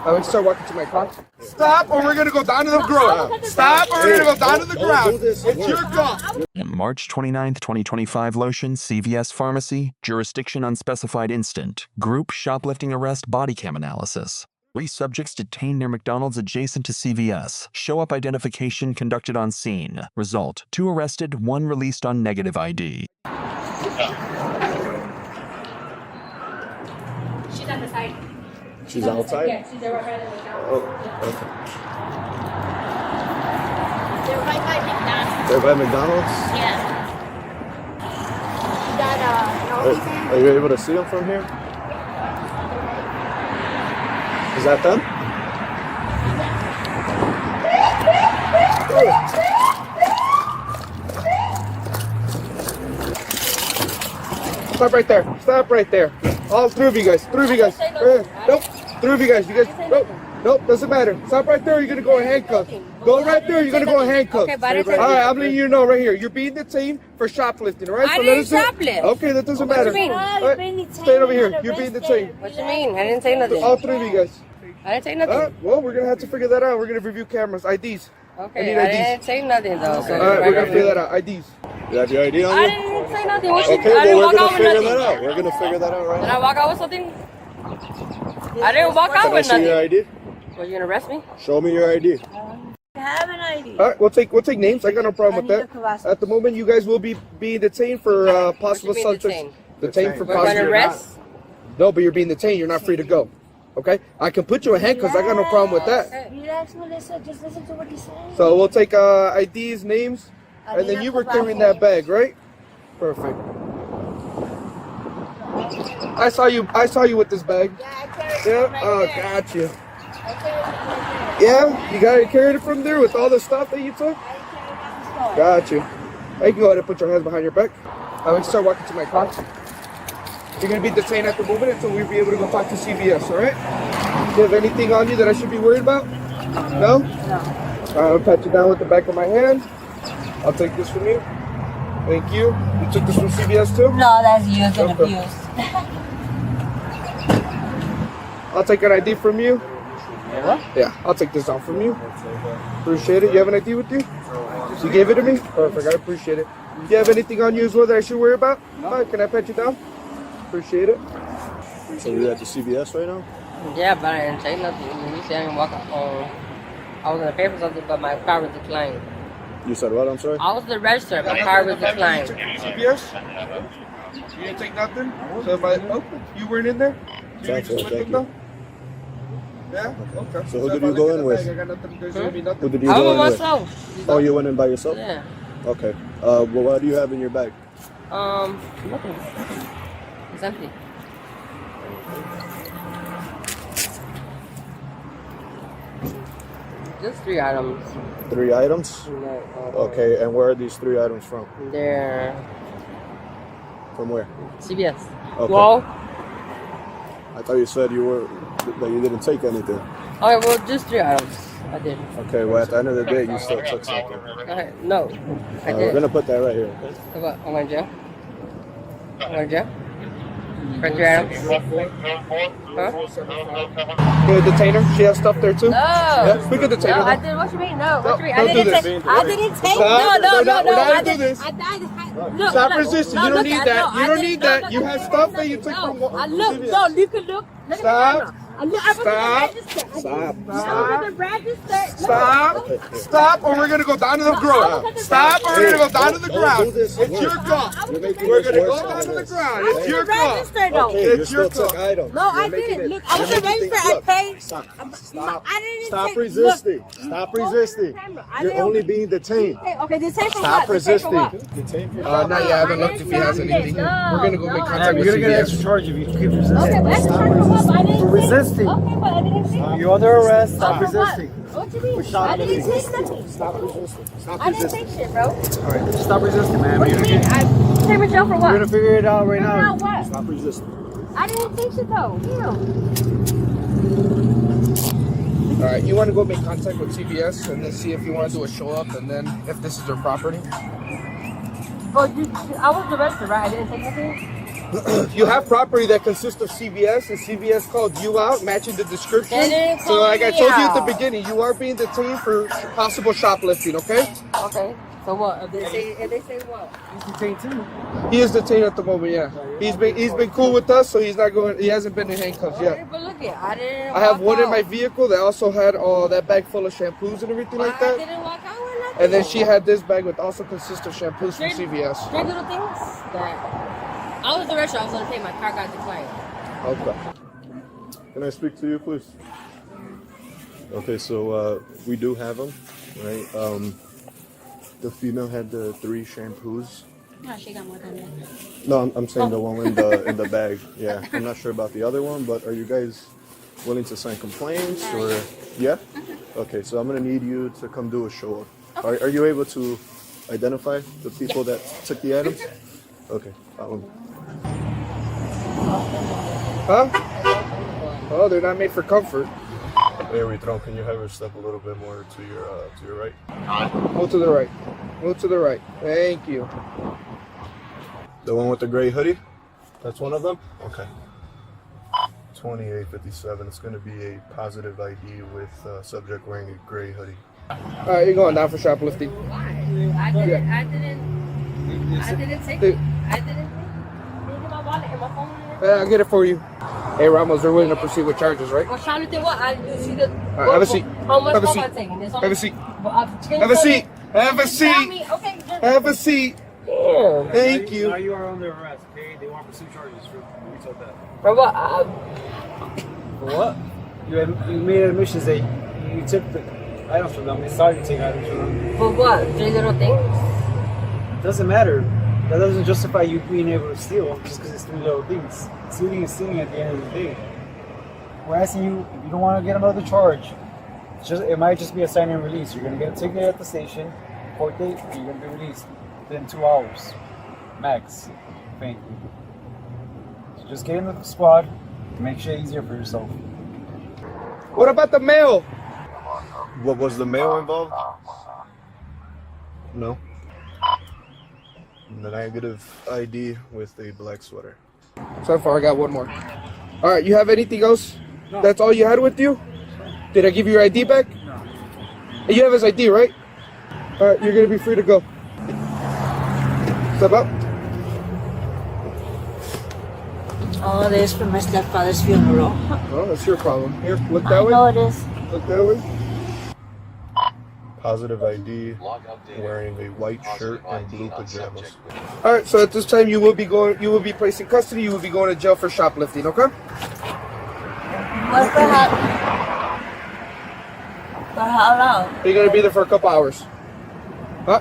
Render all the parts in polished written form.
I would start walking to my car. Stop, or we're gonna go down to the ground. Stop, or we're gonna go down to the ground. It's your car. March 29th, 2025, Lotion, CVS Pharmacy, jurisdiction unspecified instant, group shoplifting arrest body cam analysis. 3 subjects detained near McDonald's adjacent to CVS. Show up identification conducted on scene. Result: 2 arrested, 1 released on negative ID. She's on the side. She's outside? Yeah, she's right by the McDonald's. Oh, okay. They're right by McDonald's. They're by McDonald's? Yeah. Are you able to see them from here? Is that them? Stop right there. Stop right there. All 3 of you guys. 3 of you guys. Nope. 3 of you guys. You guys. Nope. Nope. Doesn't matter. Stop right there. You're gonna go in handcuffs. Go right there. You're gonna go in handcuffs. Okay, but all right. I'm letting you know right here. You're being detained for shoplifting. All right. I didn't shoplift. Okay, that doesn't matter. What you mean? Right. Stay over here. You're being detained. What you mean? I didn't say nothing. All 3 of you guys. I didn't say nothing. Well, we're gonna have to figure that out. We're gonna review cameras, IDs. Okay, I didn't say nothing though. So all right, we're gonna figure that out. IDs. You have your ID on you? I didn't say nothing. What Okay, I didn't well, walk we're out gonna with figure nothing. that out. We're gonna figure that out right Did now. I walk out with something? I didn't walk out Can I with see your nothing. ID? Were you gonna arrest me? Show me your ID. I have an ID. All right, we'll take names. I got no problem with that. At the moment, you guys will be being detained for possible What you mean subjects. detained? For We're gonna possible. arrest? No, but you're being detained. You're not free to go. Okay, I can put you in handcuffs. I got no problem with that. Relax, Melissa. Just listen to what he's saying. So we'll take IDs, names, and then you were carrying that bag, right? Perfect. I saw you with this bag. Yeah. Oh, got you. Yeah, you carried it from there with all the stuff that you took. Got you. I can go ahead and put your hands behind your back. I would start walking to my car. You're gonna be detained at the moment until we'll be able to go talk to CVS. All right? Do you have anything on you that I should be worried about? No. No. I'll pat you down with the back of my hand. I'll take this from you. Thank you. You took this from CVS too? No, that's used and Okay. abused. I'll take an ID from you. What? Yeah, I'll take this down from you. Appreciate it. You have an ID with you? You gave it to me? Perfect. I appreciate it. Do you have anything on you as well that I should worry about? No. All right, can I pat you down? Appreciate it. So you're at the CVS right now? Yeah, but I didn't say nothing. You see, I didn't walk out. I was gonna pay for something, but my car was declined. You said what? I'm sorry? I was the register. My car was declined. CVS? You didn't take nothing? So if you weren't in there? You Thank just you, went thank in though? Yeah? Okay. So who if did I you look go at in the with? bag, I got nothing. There's gonna be nothing. Who did you I go was in with? myself. Oh, you went in by yourself? Yeah. Okay. Well, what do you have in your bag? Nothing. It's empty. Just 3 items. 3 items? Okay, and where are these 3 items from? They're From where? CVS. Okay. Well, I thought you said that you didn't take anything. okay, well, just 3 items. I did. Okay, well, at the end of the day, you still took something. Okay, no, I We're did. gonna put that right here. Okay? So what? I'm going to jail? I'm going to jail? For 3 items? Huh? You're a detainer? She has stuff there too? No. Yeah, we could detain No, her. I did. What you mean? No. What you mean? I Don't do didn't this. take. I didn't take. Stop. No, We're not I gonna do didn't. this. Look, Stop look, resisting. no, You don't look need at- that. no, You I don't didn't- need no, that. no, You no, have no, stuff no, that you took no. from I look. CVS. No, you can look. Look Stop. at the camera. I look. I was Stop. at the register. Stop. I was at the register. Stop. Stop, or we're gonna go down to the ground. Stop, or we're gonna go down to the ground. It's your car. We're gonna go down to the ground. It's your car. Register though. Okay, you It's your still took car. items. No, I You're making didn't. it- Look, I was you're at the making register. things- I look, paid. Stop. I didn't Stop take- resisting. look, Stop go to the resisting. camera. I You're didn't- only being detained. Okay, detain for Stop what? Detain for resisting. what? Detained for Not yet. I haven't looked if he has anything. We're gonna go make contact with CVS. charge if you keep resisting. Okay, but extra charge for what? I didn't For take- resisting. Okay, but I didn't take. You're under arrest. Stop For what? resisting. What you mean? Stop I didn't resisting. take nothing. Stop resisting. Stop I didn't resisting. take shit, bro. All right, stop resisting, man. What do you mean? I take me jail for We're what? gonna figure it out right Figure now. out what? Stop resisting. I didn't take shit though. Damn. All right, you want to go make contact with CVS and then see if you want to do a show up, and then if this is their property. Oh, I was the register, right? I didn't take nothing. You have property that consists of CVS, and CVS called you out, matching the description. They didn't So, like I call me told you at the out. beginning, you are being detained for possible shoplifting. Okay? Okay. So what? If they say what? He's detained too. He is detained at the moment. Yeah. He's been cool with us, so he's not going. He hasn't been in handcuffs yet. Okay, but look it, I didn't. I have walk one in out. my vehicle that also had that bag full of shampoos and everything like I that. didn't walk out with nothing. And then she had this bag with also consists of shampoos from CVS. Three little things that I was the restaurant. I was gonna pay. My car got declined. Okay. Can I speak to you, please? Okay, so we do have them, right? The female had the 3 shampoos. No, she got more than that. No, I'm saying the one in the bag. Yeah, I'm not sure about the other one, but are you guys willing to sign complaints or? Yeah. Okay, so I'm gonna need you to come do a show up. Are you able to identify the people that took the items? Okay, follow me. Huh? Oh, they're not made for comfort. Hey, Retron, can you have her step a little bit more to your right? Move to the right. Move to the right. Thank you. The one with the gray hoodie? That's one of them? Okay. 2857. It's going to be a positive ID with subject wearing a gray hoodie. All right, you're going down for shoplifting. Why? I didn't take it. I didn't take my wallet and my phone. Yeah, I'll get it for you. Hey, Ramos, they're willing to proceed with charges, right? I'm trying to think what I do. See the. right, have a seat. How much Have a am I seat. taking? Have a seat. Have Have a seat. Have a Tell seat. me, okay. Have a seat. Damn. Thank you. Now you are under arrest, okay? They want to pursue charges for retail theft. For what? For what? You made admissions that you took the items from them. They saw you take items from them. For what? 3 little things? Doesn't matter. That doesn't justify you being able to steal just because it's 3 little things. Stealing is stealing at the end of the day. We're asking you if you don't want to get another charge. It might just be a sign and release. You're gonna get a ticket at the station, court date, and you're gonna be released within 2 hours, max. Thank you. So just get in the squad to make shit easier for yourself. What about the mail? What was the mail involved? No. The negative ID with a black sweater. So far, I got one more. All right, you have anything else? No. That's all you had with you? Did I give you your ID back? No. You have his ID, right? All right, you're gonna be free to go. Step up. All this for my stepfather's funeral. Oh, that's your problem. Here, look that way. I know it is. Look that way. Positive ID, wearing a white shirt and blue pajamas. All right, so at this time, you will be placed in custody. You will be going to jail for shoplifting. Okay? What for how? For how long? You're gonna be there for a couple hours. Huh?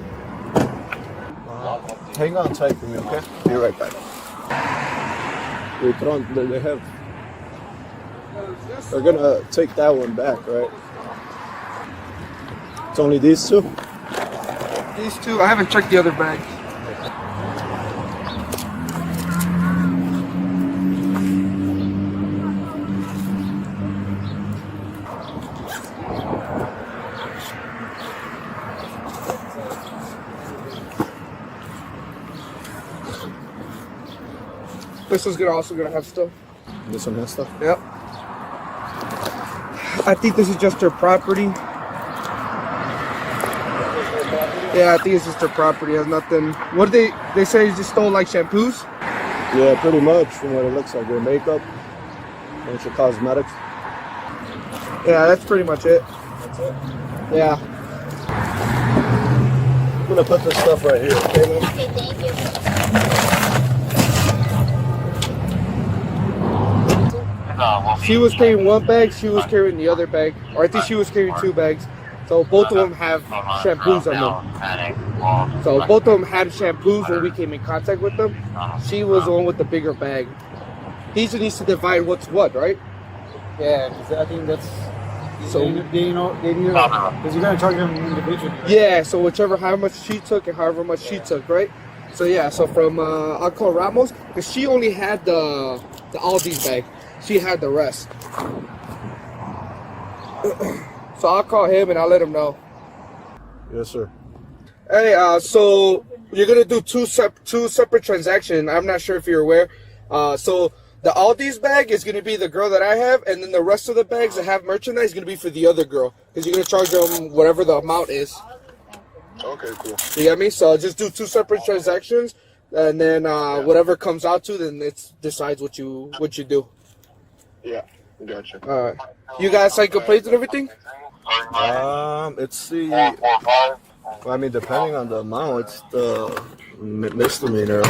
Hang on tight for me, okay? Be right back. They're gonna take that one back, right? It's only these 2? These 2. I haven't checked the other bag. This one's also gonna have stuff. This one has stuff? Yep. I think this is just her property. Yeah, I think it's just her property. It has nothing. What did they say? He just stole like shampoos? Yeah, pretty much from what it looks like. Their makeup, a bunch of cosmetics. Yeah, that's pretty much it. That's it. Yeah. I'm gonna put this stuff right here, okay, man? Okay, thank you. She was carrying one bag, she was carrying the other bag. Or I think she was carrying 2 bags. So both of them have shampoos on them. So both of them had shampoos when we came in contact with them. She was the one with the bigger bag. He just needs to divide what's what, right? Yeah, 'cause I think that's. So they need because you're gonna charge them individually. Right? yeah, so how much she took and however much she took, right? So yeah, so from I'll call Ramos because she only had the Aldi's bag. She had the rest. So I'll call him and I'll let him know. Yes, sir. Hey, so you're gonna do two separate transactions. I'm not sure if you're aware. So the Aldi's bag is going to be the girl that I have, and then the rest of the bags that have merchandise is going to be for the other girl, because you're going to charge them whatever the amount is. Okay, cool. You get me? So just do 2 separate transactions, and then whatever comes out to, then it decides what you do. Yeah, gotcha. All right. You guys sign complaints and everything? It's the. Well, I mean, depending on the amount, it's the misdemeanor.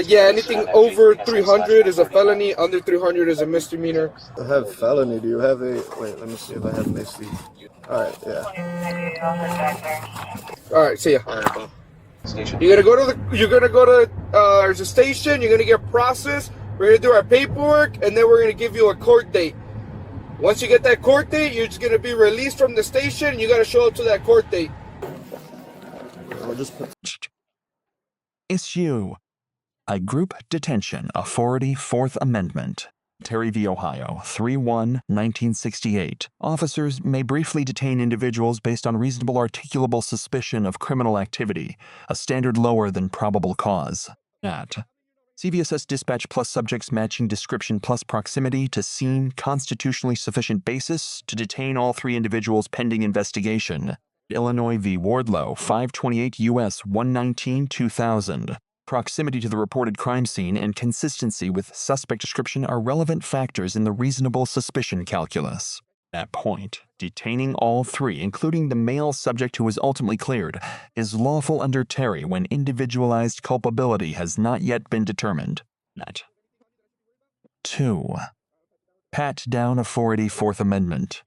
Yeah, anything over 300 is a felony. Under 300 is a misdemeanor. I have felony. Do you have a? Wait, let me see if I have misty. All right, yeah. All right, see ya. All right, bye. You're gonna go to there's a station. You're gonna get processed. We're gonna do our paperwork, and then we're gonna give you a court date. Once you get that court date, you're just gonna be released from the station, and you gotta show up to that court date. I'll just put. Issue. A group detention authority 4th Amendment. Terry v. Ohio, 3/1/1968. Officers may briefly detain individuals based on reasonable articulable suspicion of criminal activity, a standard lower than probable cause. At CVSS dispatch plus subjects matching description plus proximity to scene constitutionally sufficient basis to detain all 3 individuals pending investigation. Illinois v. Wardlow, 528 U.S. 119 2000. Proximity to the reported crime scene and consistency with suspect description are relevant factors in the reasonable suspicion calculus. At point, detaining all 3, including the male subject who was ultimately cleared, is lawful under Terry when individualized culpability has not yet been determined. At 2. Pat down authority 4th Amendment.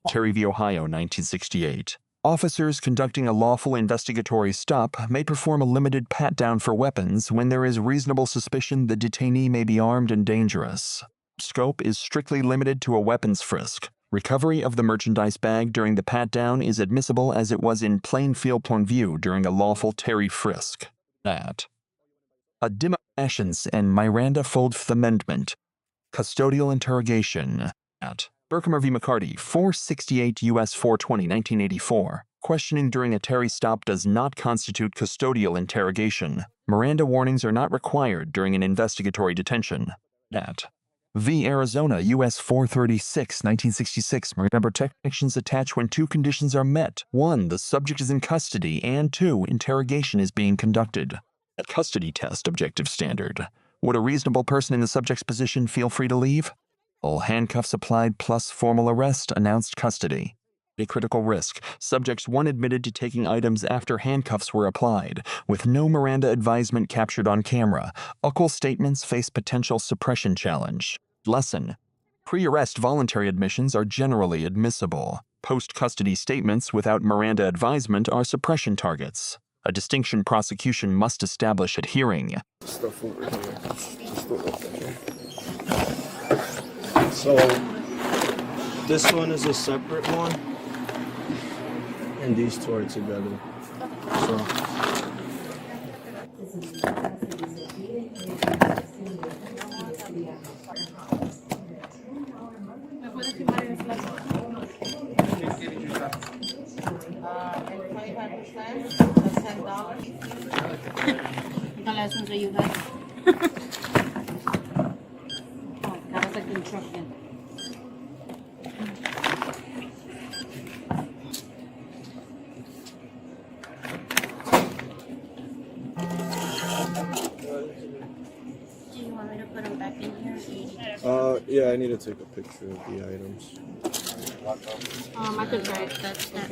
Terry v. Ohio, 1968. Officers conducting a lawful investigatory stop may perform a limited pat-down for weapons when there is reasonable suspicion the detainee may be armed and dangerous. Scope is strictly limited to a weapons frisk. Recovery of the merchandise bag during the pat-down is admissible as it was in plain field-plan view during a lawful Terry frisk. At a Detention and Miranda 4th Amendment. Custodial interrogation. At Berkmer v. McCarty, 468 U.S. 420, 1984. Questioning during a Terry stop does not constitute custodial interrogation. Miranda warnings are not required during an investigatory detention. At v. Arizona, U.S. 436, 1966. Miranda protections attach when 2 conditions are met. 1. The subject is in custody, and 2. Interrogation is being conducted. A custody test objective standard. Would a reasonable person in the subject's position feel free to leave? All handcuffs applied plus formal arrest, announced custody. A critical risk. Subjects 1 admitted to taking items after handcuffs were applied, with no Miranda advisement captured on camera. Uckle statements face potential suppression challenge. Lesson. Pre-arrest voluntary admissions are generally admissible. Post-custody statements without Miranda advisement are suppression targets. A distinction prosecution must establish at hearing. Stuff over here. Just go up there. So, this one is a separate one, and these 2 are together. So, The lessons that you had. Oh, that was like construction. Do you want me to put them back in here? yeah, I need to take a picture of the items. I could try it. That's that.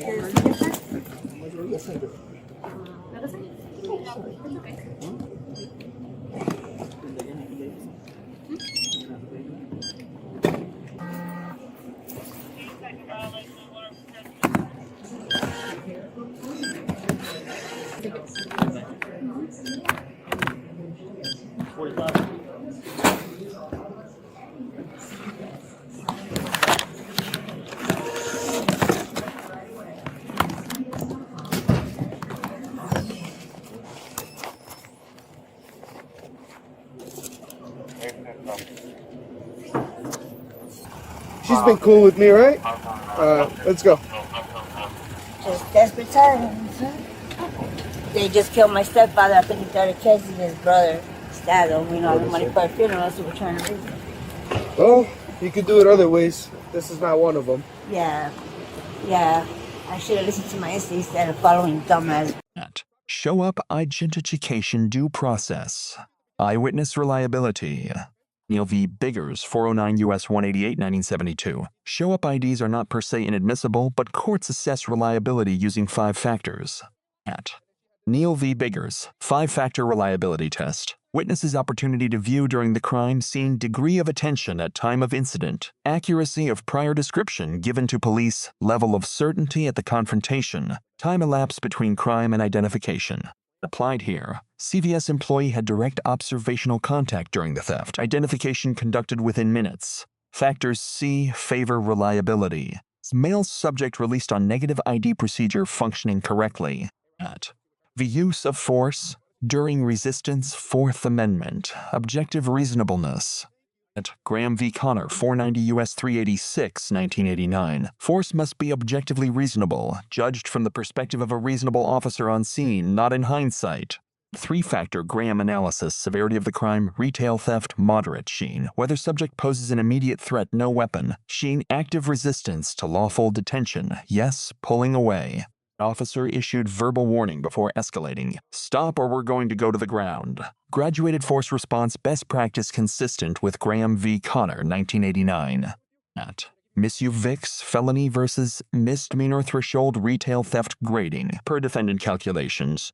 She's been cool with me, right? Let's go. Just desperate times, huh? They just killed my stepfather. I think he started chasing his brother. that, though. We don't have the money for a funeral, so we're trying to raise it. Well, you could do it other ways. This is not one of them. Yeah. Yeah. I should have listened to my instincts instead of following dumbass. Show up identification due process. Eyewitness reliability. Neil v. Biggers, 409 U.S. 188, 1972. Show up IDs are not per se inadmissible, but courts assess reliability using 5 factors. Neil v. Biggers, 5-factor reliability test. Witness's opportunity to view during the crime scene, degree of attention at time of incident, accuracy of prior description given to police, level of certainty at the confrontation, time elapsed between crime and identification. Applied here. CVS employee had direct observational contact during the theft. Identification conducted within minutes. Factors C favor reliability. Male subject released on negative ID procedure functioning correctly. The use of force during resistance, 4th Amendment. Objective reasonableness. Graham v. Connor, 490 U.S. 386, 1989. Force must be objectively reasonable, judged from the perspective of a reasonable officer on scene, not in hindsight. 3-factor Graham analysis. Severity of the crime, retail theft, moderate. Sheen. Whether subject poses an immediate threat, no weapon. Sheen. Active resistance to lawful detention. Yes, pulling away. Officer issued verbal warning before escalating. Stop or we're going to go to the ground. Graduated force response best practice consistent with Graham v. Connor, 1989. Misuse Vix, felony versus misdemeanor threshold retail theft grading, per defendant calculations.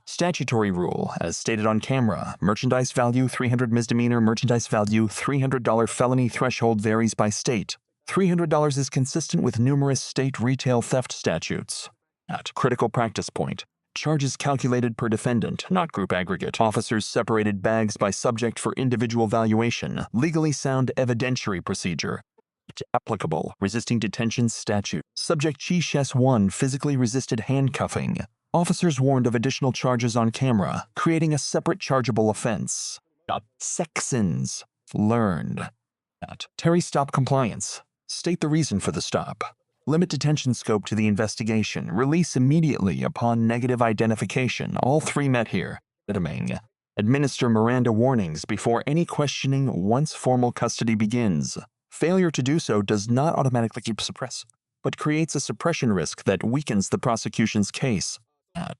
Statutory rule, as stated on camera, merchandise value 300 misdemeanor, merchandise value $300 felony threshold varies by state. $300 is consistent with numerous state retail theft statutes. Critical practice point. Charges calculated per defendant, not group aggregate. Officers separated bags by subject for individual valuation. Legally sound evidentiary procedure. Applicable. Resisting detention statute. Subject Chiches 1 physically resisted handcuffing. Officers warned of additional charges on camera, creating a separate chargeable offense. Sections. Learned. Terry stop compliance. State the reason for the stop. Limit detention scope to the investigation. Release immediately upon negative identification. All 3 met here. Administer Miranda warnings before any questioning once formal custody begins. Failure to do so does not automatically suppress, but creates a suppression risk that weakens the prosecution's case.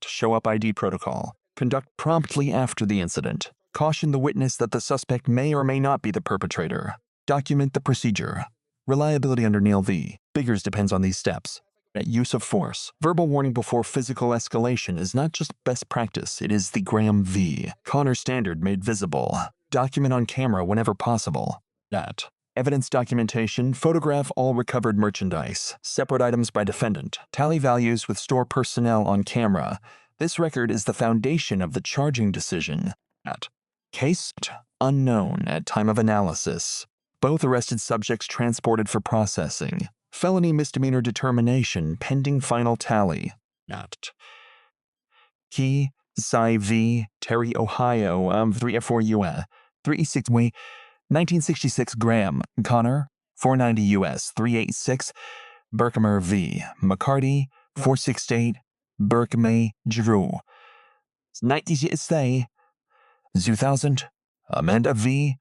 Show up ID protocol. Conduct promptly after the incident. Caution the witness that the suspect may or may not be the perpetrator. Document the procedure. Reliability under Neil v. Biggers depends on these steps. Use of force. Verbal warning before physical escalation is not just best practice, it is the Graham v. Connor standard made visible. Document on camera whenever possible. Evidence documentation. Photograph all recovered merchandise. Separate items by defendant. Tally values with store personnel on camera. This record is the foundation of the charging decision. Case unknown at time of analysis. Both arrested subjects transported for processing. Felony misdemeanor determination pending final tally. Key, Cy v. Terry, Ohio, 3F4 U.S. 36 way, 1966 Graham, Connor, 490 U.S. 386, Berkmer v. McCarty, 468, Berkmay, Drew. 96 2000, Amanda v.